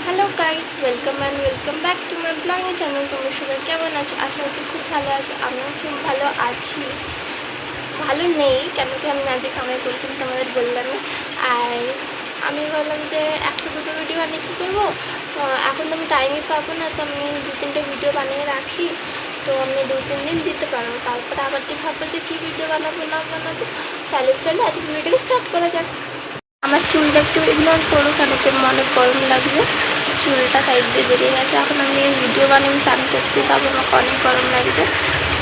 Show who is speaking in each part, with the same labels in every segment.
Speaker 1: Hello guys, welcome back to my blogging channel. তোমরা সবাই কেমন আছো? আশা করছি খুব ভালো আছো। আমিও খুব ভালো আছি, ভালো নেই কেন কি আমি আজকে কামাই করেছিলাম তোমাদের বললামই। আর আমি বললাম যে একটা দুটো ভিডিও বানিয়ে কী করবো, এখন তো আমি টাইমই পাবো না, তো আমি 2-3টে ভিডিও বানিয়ে রাখি, তো আমি 2-3 দিন দিতে পারবো। তারপরে আবার কি ভাববো যে কী ভিডিও বানাবো না বানাবো। তাহলে চলো আজকে ভিডিওটা স্টার্ট করা যাক। আমার চুলটা একটু ইগনোর করো, কেন কি আমার অনেক গরম লাগছে, চুলটা সাইড দিয়ে বেরিয়ে গেছে। এখন আমি ভিডিও বানিয়ে চান করতে যাবো, আমাকে অনেক গরম লাগছে,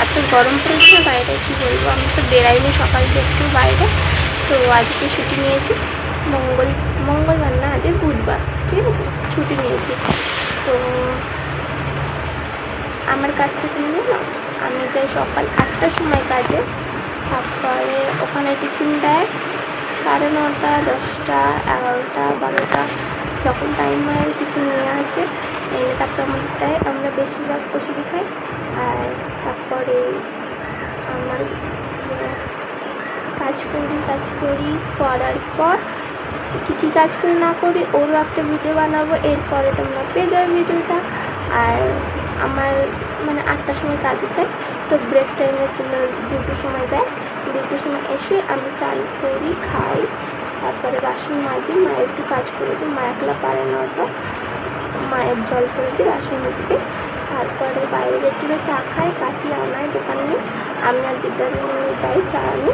Speaker 1: এত গরম পড়েছে বাইরে কী বলবো। আমি তো বেরাইনি সকাল থেকে একটু বাইরে, তো আজকে ছুটি নিয়েছি। মঙ্গলবার না, আজকে বুধবার, ঠিক আছে, ছুটি নিয়েছি। তো আমার কাজটা কিনে না, আমি যাই সকাল 8টার সময় কাজে, তারপরে ওখানে টিফিন দেয় 9:30, 10টা, 11টা, 12টা, যখন টাইম হয় টিফিন নিয়ে আসে, এনে তারপর আমাদের দেয়। আমরা বেশিরভাগ কচুরি খাই। আর তারপরে আমার কাজ করি করার পর কী কাজ করি না করি ওরও একটা ভিডিও বানাবো, এরপরে তোমরা পেয়ে যাবে ভিডিওটা। আর আমার মানে 8টার সময় কাজে যাই, তো ব্রেক টাইমের জন্য 2টোর সময় দেয়। 2টোর সময় এসে আমি চান করি, খাই, তারপরে বাসন মাজি, মায়ের একটু কাজ করে দিই, মা একলা পারে না, তো মায়ের জল করে দিই, বাসন মেজে দিই। তারপরে বাইরে একটু চা খাই, কাকি আনায় দোকানে নিয়ে, আমি আর দিব্যা নিয়ে যাই চা আনি।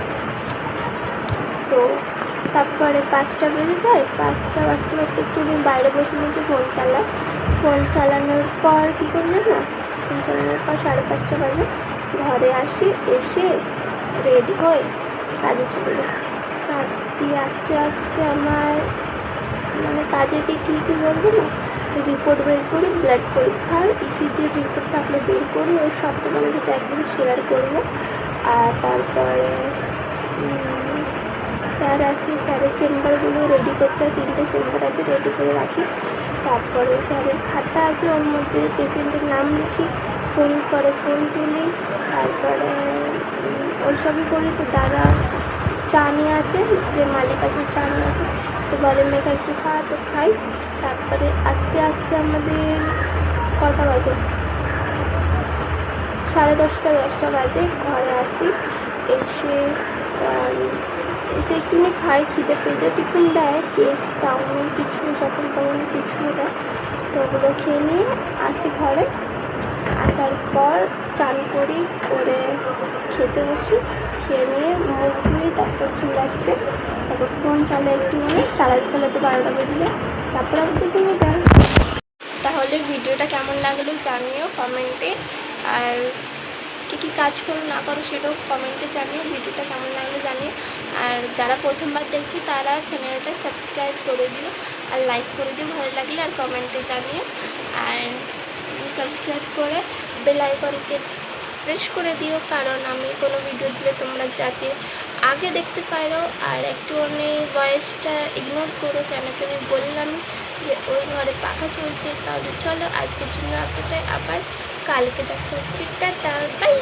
Speaker 1: তো তারপরে 5টা বেজে যায়, 5টা বাজতে একটু বাইরে বসে ফোন চালানোর পর কী করি না, ফোন চালানোর পর 5:30টা বাজে ঘরে আসি, এসে রেডি হয়ে কাজে চলে যাই। কাজ দিয়ে আস্তে আস্তে আমার মানে কাজে গিয়ে কী করবো না, রিপোর্ট বের করি, ব্লাড পরীক্ষার ইসিজির রিপোর্ট থাকলে বের করি, ওই সব তোমাদের সাথে একদিন শেয়ার করবো। আর তারপরে স্যার আসে, স্যারের চেম্বারগুলো রেডি করতে হয়, 3টে চেম্বার আছে, রেডি করে রাখি। তারপরে স্যারের খাতা আছে, ওর মধ্যে পেশেন্টের নাম লিখি, ফোন করে ফোন তুলি, তারপরে ওইসবই করি। তো দাদা চা নিয়ে আসে, যে মালিক আছে চা নিয়ে আসে, তো বলে মেঘা একটু খা, তো খাই। তারপরে আস্তে আস্তে আমাদের কটা বাজে, 10:30 বাজে, ঘরে আসি, এসে একটুখানি খাই, খিদে পেয়ে যায়, টিফিন দেয়, কেক চাউমিন কিছু যখন তখন কিছু দেয়, তো ওগুলো খেয়ে নিয়ে আসি ঘরে। আসার পর চান করি, করে খেতে বসি, খেয়ে নিয়ে মুখ ধুই, তারপর চুল আঁচড়ে, তারপর ফোন চালাই একটুখানি, চালাতে 12টা বেজে যায়, তারপর আমাদের ঘুমিয়ে যায়। তাহলে ভিডিওটা কেমন লাগলো জানিও কমেন্টে, আর কী কাজ করো না করো সেটাও কমেন্টে জানিও, ভিডিওটা কেমন লাগলো জানিও। আর যারা প্রথমবার দেখছো তারা চ্যানেলটা সাবস্ক্রাইব করে দিও, আর লাইক করে দিও ভালো লাগলে, আর কমেন্টে জানিও। আর সাবস্ক্রাইব করে বেল আইকনকে প্রেস করে দিও, কারণ আমি কোনো ভিডিও দিলে তোমরা যাতে আগে দেখতে পারো। আর একটু ভয়েসটা ইগনোর করো, কেন কি আমি বললাম যে ওই ঘরে পাখা চলছে। তাহলে চলো আজকের জন্য এতটাই, আবার কালকে দেখা হচ্ছে, টাটা, বাই।